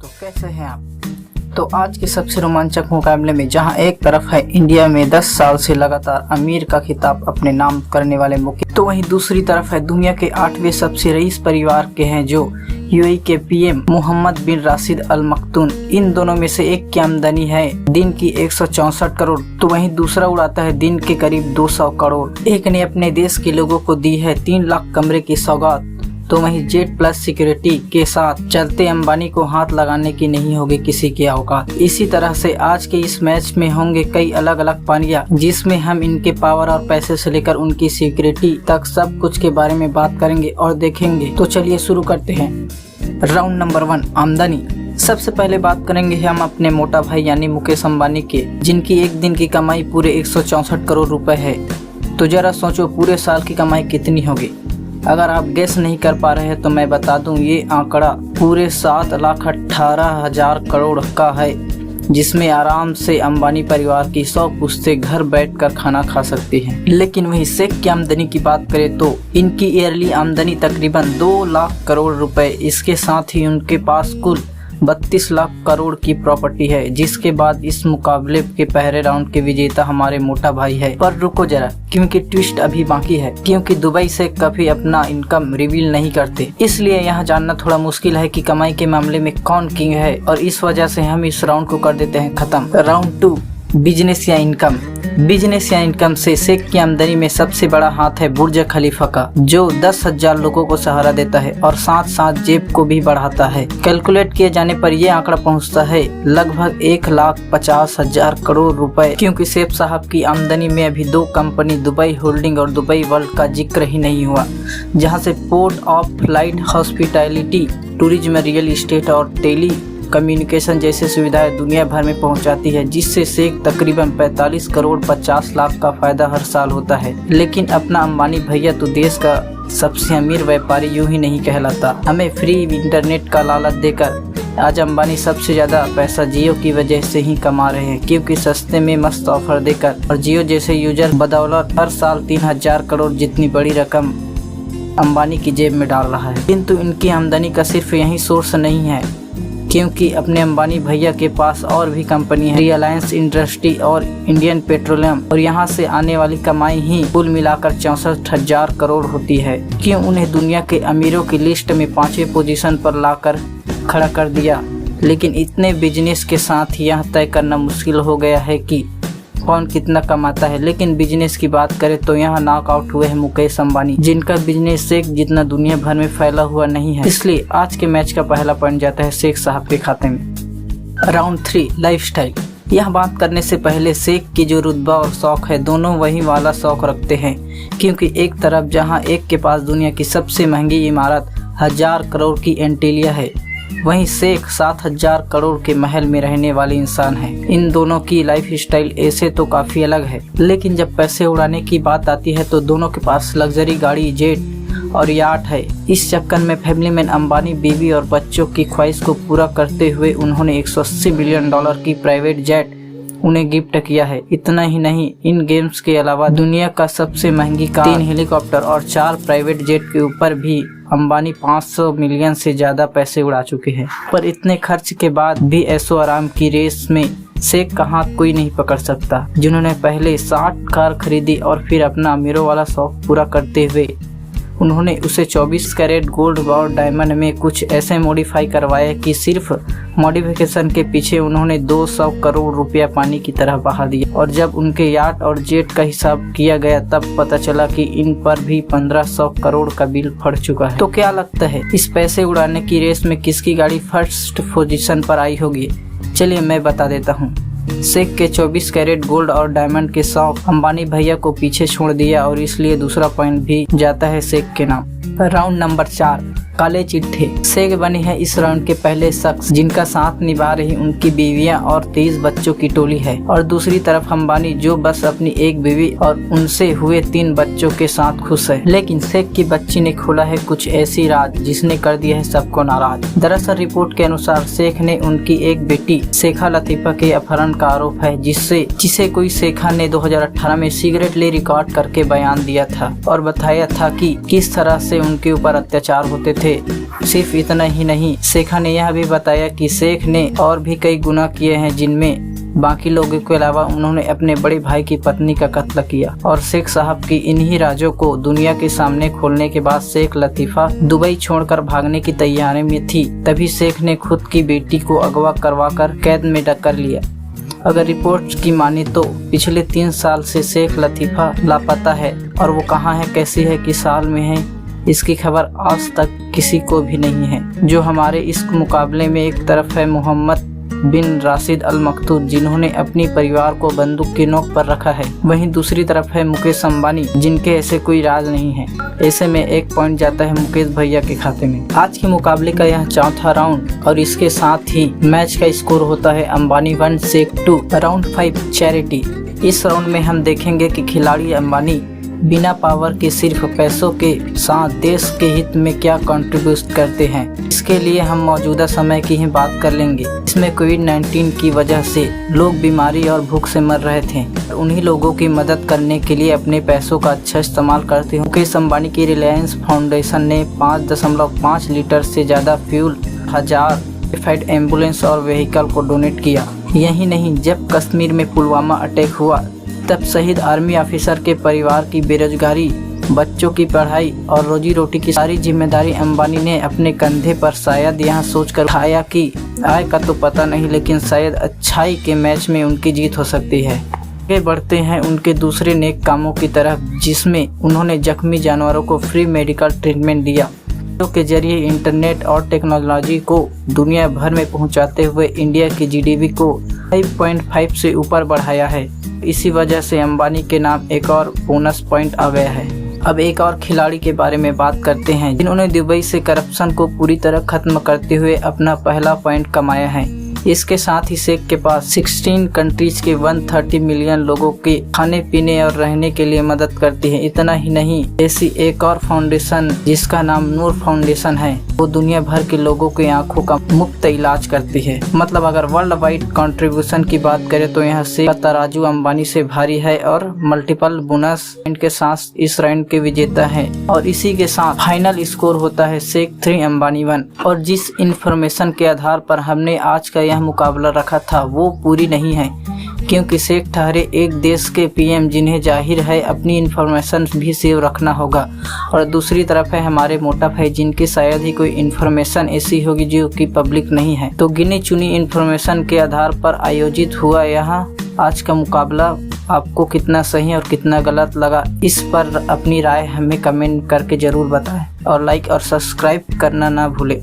दोस्तों, कैसे हैं आप। तो आज के सबसे रोमांचक मुकाबले में जहां एक तरफ है इंडिया में 10 साल से लगातार अमीर का खिताब अपने नाम करने वाले मुकेश, तो वहीं दूसरी तरफ है दुनिया के 8वें सबसे रईस परिवार के हैं जो यूएई के पीएम मोहम्मद बिन राशिद अल मक्तूम। इन दोनों में से एक की आमदनी है दिन की 164 करोड़, तो वहीं दूसरा उड़ाता है दिन के करीब 200 करोड़। एक ने अपने देश के लोगों को दी है 3 लाख कमरे की सौगात, तो वहीं जेट प्लस सिक्योरिटी के साथ चलते अंबानी को हाथ लगाने की नहीं होगी किसी की औकात। इसी तरह से आज के इस मैच में होंगे कई अलग अलग पारियां, जिसमें हम इनके पावर और पैसे से लेकर उनकी सिक्योरिटी तक सब कुछ के बारे में बात करेंगे और देखेंगे। तो चलिए शुरू करते हैं। राउंड नंबर 1, आमदनी। सबसे पहले बात करेंगे हम अपने मोटा भाई यानी मुकेश अंबानी के, जिनकी एक दिन की कमाई पूरे 164 करोड़ रुपए है। तो जरा सोचो पूरे साल की कमाई कितनी होगी। अगर आप गेस नहीं कर पा रहे हैं तो मैं बता दूं, ये आंकड़ा पूरे 7,18,000 करोड़ का है, जिसमें आराम से अंबानी परिवार की 100 पुश्तें घर बैठकर खाना खा सकती हैं। लेकिन वहीं शेख की आमदनी की बात करें तो इनकी ईयरली आमदनी तकरीबन 2 लाख करोड़ रुपए। इसके साथ ही उनके पास कुल 32 लाख करोड़ की प्रॉपर्टी है। जिसके बाद इस मुकाबले के पहले राउंड के विजेता हमारे मोटा भाई है। पर रुको जरा, क्योंकि ट्विस्ट अभी बाकी है, क्योंकि दुबई से कभी अपना इनकम रिवील नहीं करते, इसलिए यहाँ जानना थोड़ा मुश्किल है कि कमाई के मामले में कौन किंग है, और इस वजह से हम इस राउंड को कर देते हैं खत्म। राउंड 2, बिजनेस या इनकम। बिजनेस या इनकम से शेख की आमदनी में सबसे बड़ा हाथ है बुर्ज खलीफा का, जो 10,000 लोगों को सहारा देता है और साथ साथ जेब को भी बढ़ाता है। कैलकुलेट किए जाने पर यह आंकड़ा पहुंचता है लगभग 1,50,000 करोड़ रुपए, क्योंकि शेख साहब की आमदनी में अभी 2 कंपनी दुबई होल्डिंग और दुबई वर्ल्ड का जिक्र ही नहीं हुआ, जहां से port of flight, hospitality, tourism, real estate और टेली कम्युनिकेशन जैसी सुविधाएं दुनिया भर में पहुंचाती है, जिससे शेख तकरीबन 45 करोड़ 50 लाख का फायदा हर साल होता है। लेकिन अपना अंबानी भैया तो देश का सबसे अमीर व्यापारी यूं ही नहीं कहलाता। हमें फ्री इंटरनेट का लालच देकर आज अंबानी सबसे ज्यादा पैसा जियो की वजह से ही कमा रहे हैं, क्योंकि सस्ते में मस्त ऑफर देकर और जियो जैसे यूजर बदौलत हर साल 3,000 करोड़ जितनी बड़ी रकम अंबानी की जेब में डाल रहा है। किंतु इनकी आमदनी का सिर्फ यही सोर्स नहीं है, क्योंकि अपने अंबानी भैया के पास और भी कंपनी है, रिलायंस इंडस्ट्री और इंडियन पेट्रोलियम, और यहाँ से आने वाली कमाई ही कुल मिलाकर 64,000 करोड़ होती है। क्यों उन्हें दुनिया के अमीरों की लिस्ट में 5वें पोजीशन पर लाकर खड़ा कर दिया। लेकिन इतने बिजनेस के साथ यह तय करना मुश्किल हो गया है कि कौन कितना कमाता है। लेकिन बिजनेस की बात करें तो यहाँ नॉकआउट हुए हैं मुकेश अंबानी, जिनका बिजनेस शेख जितना दुनिया भर में फैला हुआ नहीं है। इसलिए आज के मैच का पहला पॉइंट जाता है शेख साहब के खाते में। Round 3, lifestyle. यह बात करने से पहले शेख की जो रुतबा और शौक है, दोनों वही वाला शौक रखते हैं, क्योंकि एक तरफ जहाँ एक के पास दुनिया की सबसे महंगी इमारत 1000 करोड़ की एंटीलिया है, वहीं शेख 7,000 करोड़ के महल में रहने वाले इंसान हैं। इन दोनों की लाइफ स्टाइल ऐसे तो काफी अलग है, लेकिन जब पैसे उड़ाने की बात आती है तो दोनों के पास लग्जरी गाड़ी, जेट और याट है। इस चक्कर में फैमिली मैन अंबानी बीवी और बच्चों की ख्वाहिश को पूरा करते हुए उन्होंने 180 बिलियन डॉलर की प्राइवेट जेट उन्हें गिफ्ट किया है। इतना ही नहीं, इन गेम्स के अलावा दुनिया का सबसे महंगी कार, 3 हेलीकॉप्टर और 4 प्राइवेट जेट के ऊपर भी अंबानी 500 मिलियन से ज्यादा पैसे उड़ा चुके हैं। पर इतने खर्च के बाद भी ऐशो आराम की रेस में शेख का हाथ कोई नहीं पकड़ सकता, जिन्होंने पहले 60 कार खरीदी और फिर अपना अमीरों वाला शौक पूरा करते हुए उन्होंने उसे 24 कैरेट गोल्ड और डायमंड में कुछ ऐसे मॉडिफाई करवाए कि सिर्फ मॉडिफिकेशन के पीछे उन्होंने 200 करोड़ रुपया पानी की तरह बहा दिया। और जब उनके याट और जेट का हिसाब किया गया तब पता चला कि इन पर भी 1500 करोड़ का बिल फट चुका है। तो क्या लगता है इस पैसे उड़ाने की रेस में किसकी गाड़ी फर्स्ट पोजीशन पर आई होगी? चलिए मैं बता देता हूँ। शेख के 24 कैरेट गोल्ड और डायमंड के शौक अंबानी भैया को पीछे छोड़ दिया, और इसलिए दूसरा पॉइंट भी जाता है शेख के नाम। राउंड नंबर 4, काले चिट्ठे। शेख बने हैं इस राउंड के पहले शख्स जिनका साथ निभा रही उनकी बीवियां और 23 बच्चों की टोली है, और दूसरी तरफ अंबानी जो बस अपनी एक बीवी और उनसे हुए 3 बच्चों के साथ खुश है। लेकिन शेख की बच्ची ने खोला है कुछ ऐसी राज जिसने कर दिया है सबको नाराज। दरअसल रिपोर्ट के अनुसार शेख ने उनकी एक बेटी शेखा लतीफा के अपहरण का आरोप है, जिसे कोई शेखा ने 2018 में सीक्रेटली रिकॉर्ड करके बयान दिया था और बताया था कि किस तरह से उनके ऊपर अत्याचार होते थे थे। सिर्फ इतना ही नहीं, शेखा ने यह भी बताया कि शेख ने और भी कई गुनाह किए हैं, जिनमें बाकी लोगों के अलावा उन्होंने अपने बड़े भाई की पत्नी का कत्ल किया। और शेख साहब की इन्हीं राजों को दुनिया के सामने खोलने के बाद शेख लतीफ़ा दुबई छोड़कर भागने की तैयारी में थी। तभी शेख ने खुद की बेटी को अगवा करवाकर कैद में कर लिया। अगर रिपोर्ट की माने तो पिछले 3 साल से शेख लतीफ़ा लापता है और वो कहाँ है, कैसी है, किस हाल में है, इसकी खबर आज तक किसी को भी नहीं है। जो हमारे इस मुकाबले में एक तरफ है मोहम्मद बिन राशिद अल मकतूम, जिन्होंने अपनी परिवार को बंदूक की नोक पर रखा है, वहीं दूसरी तरफ है मुकेश अंबानी, जिनके ऐसे कोई राज नहीं है। ऐसे में 1 पॉइंट जाता है मुकेश भैया के खाते में। आज के मुकाबले का यह चौथा राउंड और इसके साथ ही मैच का स्कोर होता है अंबानी 1 शेख 2 राउंड 5 चैरिटी। इस राउंड में हम देखेंगे कि खिलाड़ी अंबानी बिना पावर के सिर्फ पैसों के साथ देश के हित में क्या कंट्रीब्यूट करते हैं। इसके लिए हम मौजूदा समय की ही बात कर लेंगे। इसमें कोविड-19 की वजह से लोग बीमारी और भूख से मर रहे थे। उन्हीं लोगों की मदद करने के लिए अपने पैसों का अच्छा इस्तेमाल करते हैं। मुकेश अंबानी की रिलायंस फाउंडेशन ने 5.5 लीटर से ज़्यादा फ्यूल, 1000 एम्बुलेंस और व्हीकल को डोनेट किया। यही नहीं, जब कश्मीर में पुलवामा अटैक हुआ तब शहीद आर्मी ऑफिसर के परिवार की बेरोजगारी, बच्चों की पढ़ाई और रोजी रोटी की सारी जिम्मेदारी अंबानी ने अपने कंधे पर शायद यह सोचकर उठाया कि आय का तो पता नहीं, लेकिन शायद अच्छाई के मैच में उनकी जीत हो सकती है। आगे बढ़ते हैं उनके दूसरे नेक कामों की तरफ, जिसमें उन्होंने जख्मी जानवरों को फ्री मेडिकल ट्रीटमेंट दिया, के जरिए इंटरनेट और टेक्नोलॉजी को दुनिया भर में पहुंचाते हुए इंडिया की जीडीपी को 5.5 से ऊपर बढ़ाया है। इसी वजह से अंबानी के नाम एक और बोनस पॉइंट आ गया है। अब एक और खिलाड़ी के बारे में बात करते हैं, जिन्होंने दुबई से करप्शन को पूरी तरह खत्म करते हुए अपना पहला पॉइंट कमाया है। इसके साथ ही शेख के पास 16 कंट्रीज के 130 मिलियन लोगों के खाने पीने और रहने के लिए मदद करती है। इतना ही नहीं, ऐसी एक और फाउंडेशन जिसका नाम नूर फाउंडेशन है, वो दुनिया भर के लोगों की आंखों का मुफ्त इलाज करती है। मतलब अगर वर्ल्ड वाइड कंट्रीब्यूशन की बात करें तो यहाँ शेख का तराजू अंबानी से भारी है और मल्टीपल बोनस पॉइंट के साथ इस राउंड के विजेता है। और इसी के साथ फाइनल स्कोर होता है शेख 3 अंबानी 1। और जिस इंफॉर्मेशन के आधार पर हमने आज का यह मुकाबला रखा था वो पूरी नहीं है, क्योंकि शेख ठहरे एक देश के पीएम, जिन्हें जाहिर है अपनी इन्फॉर्मेशन भी सेव रखना होगा। और दूसरी तरफ है हमारे मोटा भाई, जिनकी शायद ही कोई इन्फॉर्मेशन ऐसी होगी जो कि पब्लिक नहीं है। तो गिनी चुनी इन्फॉर्मेशन के आधार पर आयोजित हुआ यहाँ आज का मुकाबला। आपको कितना सही और कितना गलत लगा, इस पर अपनी राय हमें कमेंट करके जरूर बताएं और लाइक और सब्सक्राइब करना ना भूलें।